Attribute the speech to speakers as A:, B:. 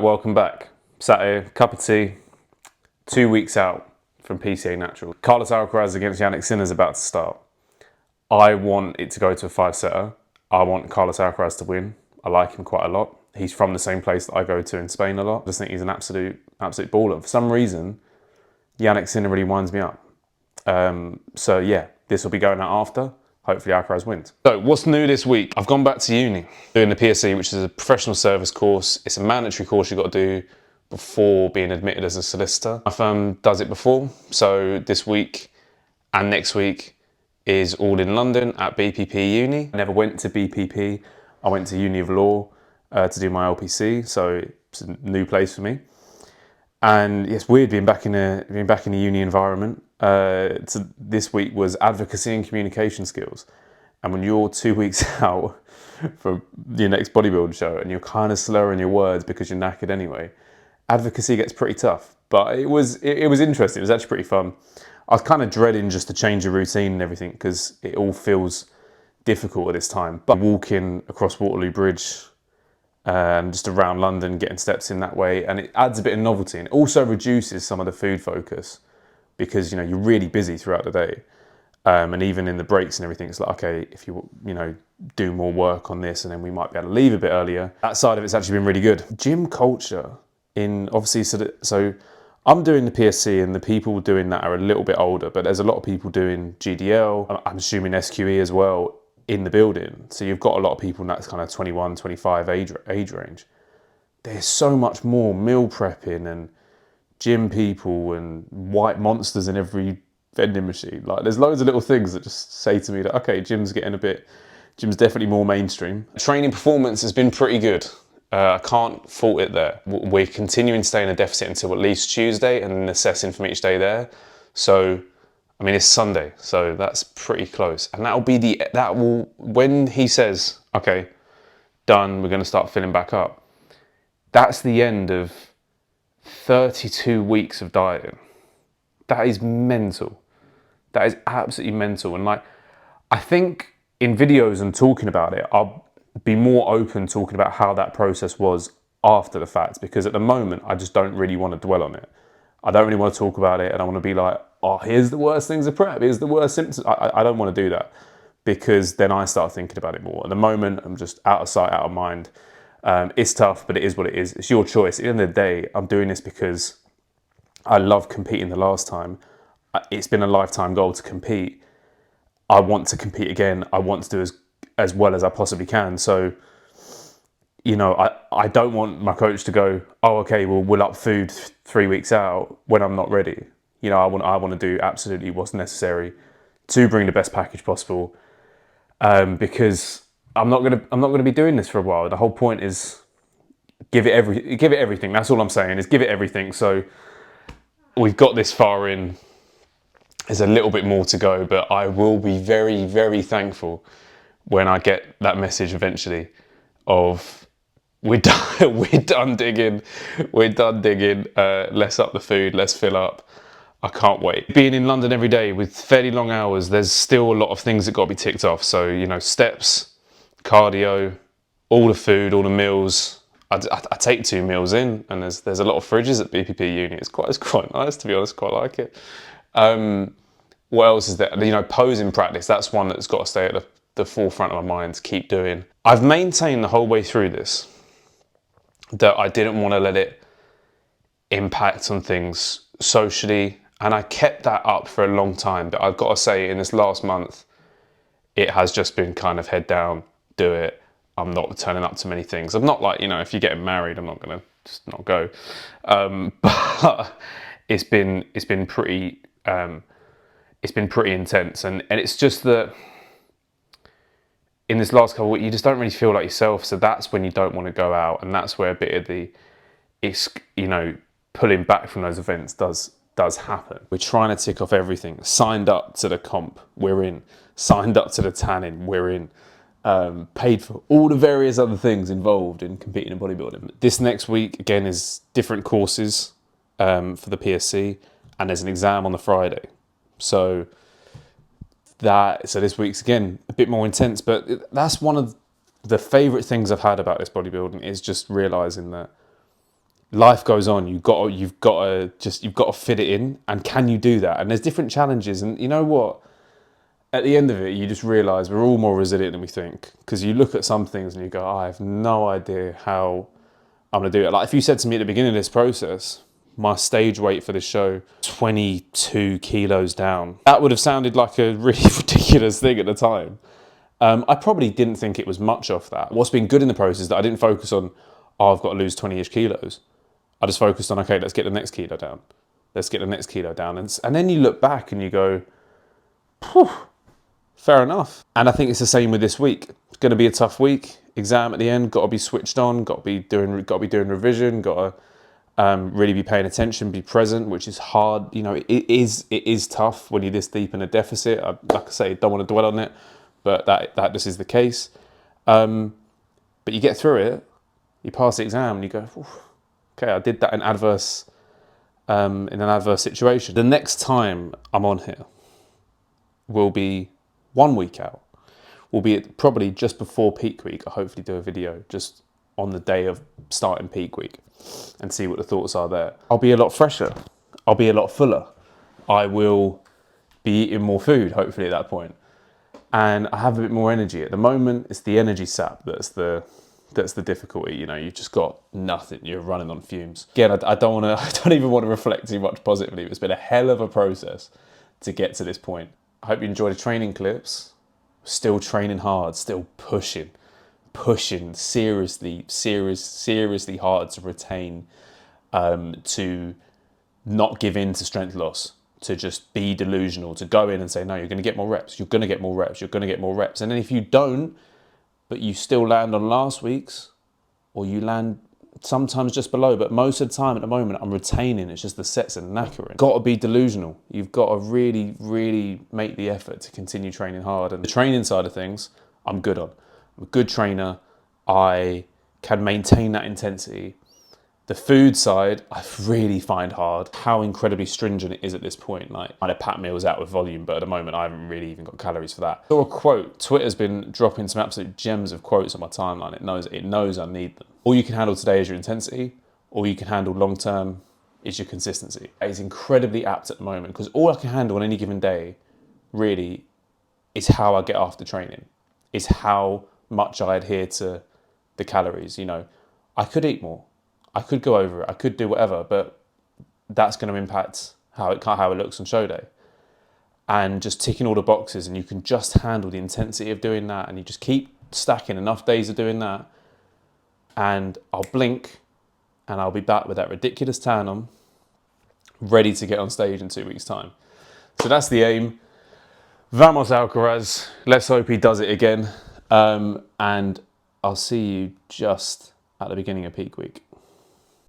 A: Welcome back. Saturday, cup of tea, 2 weeks out from PCA Natural. Carlos Alcaraz against Yannick Sinner is about to start. I want it to go to a 5-setter. I want Carlos Alcaraz to win. I like him quite a lot. He's from the same place that I go to in Spain a lot. I just think he's an absolute baller. For some reason, Yannick Sinner really winds me up. So yeah, this will be going out after. Hopefully Alcaraz wins. So what's new this week? I've gone back to uni, doing the PCA, which is a professional service course. It's a mandatory course you've got to do before being admitted as a solicitor. My firm does it before, so this week and next week is all in London at BPP Uni. I never went to BPP. I went to Uni of Law to do my LPC, so it's a new place for me. And it's weird being back in a uni environment. So this week was advocacy and communication skills. And when you're 2 weeks out for your next bodybuilding show and you're kind of slurring your words because you're knackered anyway, advocacy gets pretty tough. But it was interesting. It was actually pretty fun. I was kind of dreading just to change the routine and everything because it all feels difficult at this time. But walking across Waterloo Bridge and just around London, getting steps in that way, and it adds a bit of novelty and it also reduces some of the food focus because you're really busy throughout the day, and even in the breaks and everything, it's like, okay, if you do more work on this, and then we might be able to leave a bit earlier. That side of it's actually been really good. Gym culture in obviously so I'm doing the PSC and the people doing that are a little bit older, but there's a lot of people doing GDL. I'm assuming SQE as well in the building. So you've got a lot of people in that kind of 21, 25 age range. There's so much more meal prepping and gym people and white monsters in every vending machine. Like there's loads of little things that just say to me that, okay, gym's definitely more mainstream. Training performance has been pretty good. I can't fault it there. We're continuing to stay in a deficit until at least Tuesday and then assessing from each day there. So I mean, it's Sunday, so that's pretty close. And when he says, okay, done, we're going to start filling back up, that's the end of 32 weeks of dieting. That is mental. That is absolutely mental. And I think in videos and talking about it, I'll be more open talking about how that process was after the fact, because at the moment, I just don't really want to dwell on it. I don't really want to talk about it, and I want to be like, oh, here's the worst things of prep, here's the worst symptoms. I don't want to do that because then I start thinking about it more. At the moment, I'm just out of sight, out of mind. It's tough, but it is what it is. It's your choice. At the end of the day, I'm doing this because I love competing the last time. It's been a lifetime goal to compete. I want to compete again. I want to do as well as I possibly can. So, I don't want my coach to go, oh, okay, well, we'll up food 3 weeks out when I'm not ready. I want to do absolutely what's necessary to bring the best package possible, because I'm not gonna be doing this for a while. The whole point is give it everything. That's all I'm saying is give it everything. So we've got this far in. There's a little bit more to go, but I will be very, very thankful when I get that message eventually of we're done digging. Let's up the food. Let's fill up. I can't wait. Being in London every day with fairly long hours, there's still a lot of things that got to be ticked off. So, steps, cardio, all the food, all the meals. I take 2 meals in, and there's a lot of fridges at BPP Uni. It's quite nice, to be honest. Quite like it. What else is there? Posing practice. That's one that's got to stay at the forefront of my mind to keep doing. I've maintained the whole way through this that I didn't want to let it impact on things socially. And I kept that up for a long time, but I've got to say in this last month, it has just been kind of head down, do it. I'm not turning up to many things. I'm not like, if you're getting married, I'm not going to just not go. But it's been pretty intense. And it's just that in this last couple of weeks, you just don't really feel like yourself. So that's when you don't want to go out. And that's where a bit of pulling back from those events does happen. We're trying to tick off everything. Signed up to the comp, we're in. Signed up to the tanning, we're in. Paid for all the various other things involved in competing in bodybuilding. This next week, again, is different courses for the PSC, and there's an exam on the Friday. So this week's, again, a bit more intense, but that's one of the favourite things I've had about this bodybuilding is just realising that life goes on. You've got to fit it in. And can you do that? And there's different challenges. And you know what? At the end of it, you just realise we're all more resilient than we think. Because you look at some things and you go, I have no idea how I'm going to do it. Like if you said to me at the beginning of this process, my stage weight for this show, 22 kilos down, that would have sounded like a really ridiculous thing at the time. I probably didn't think it was much off that. What's been good in the process is that I didn't focus on, oh, I've got to lose 20-ish kilos. I just focused on, okay, let's get the next kilo down. Let's get the next kilo down. And then you look back and you go, phew, fair enough. And I think it's the same with this week. It's going to be a tough week. Exam at the end, got to be switched on, got to be doing revision, got to really be paying attention, be present, which is hard. You know, it is tough when you're this deep in a deficit. Like I say, don't want to dwell on it, but that this is the case. But you get through it, you pass the exam, and you go, okay, I did that in an adverse situation. The next time I'm on here will be 1 week out. Will be probably just before peak week. I'll hopefully do a video just on the day of starting peak week and see what the thoughts are there. I'll be a lot fresher. I'll be a lot fuller. I will be eating more food, hopefully at that point. And I have a bit more energy. At the moment, it's the energy sap that's the difficulty. You know, you've just got nothing. You're running on fumes. Again, I don't even want to reflect too much positively. It's been a hell of a process to get to this point. I hope you enjoy the training clips. Still training hard, still pushing seriously hard to retain, to not give in to strength loss, to just be delusional, to go in and say, no, you're going to get more reps, you're going to get more reps, you're going to get more reps. And then if you don't, but you still land on last week's, or you land sometimes just below, but most of the time at the moment I'm retaining. It's just the sets are knackering. Got to be delusional. You've got to really make the effort to continue training hard. And the training side of things, I'm good on. I'm a good trainer. I can maintain that intensity. The food side, I really find hard how incredibly stringent it is at this point. Like, I pat meals out with volume, but at the moment I haven't really even got calories for that. Or a quote. Twitter's been dropping some absolute gems of quotes on my timeline. It knows I need them. All you can handle today is your intensity. All you can handle long term is your consistency. It's incredibly apt at the moment because all I can handle on any given day really is how I get after training, is how much I adhere to the calories. You know, I could eat more. I could go over it, I could do whatever, but that's going to impact how it looks on show day. And just ticking all the boxes, and you can just handle the intensity of doing that, and you just keep stacking enough days of doing that, and I'll blink, and I'll be back with that ridiculous tan on, ready to get on stage in 2 weeks' time. So that's the aim. Vamos Alcaraz. Let's hope he does it again. And I'll see you just at the beginning of peak week.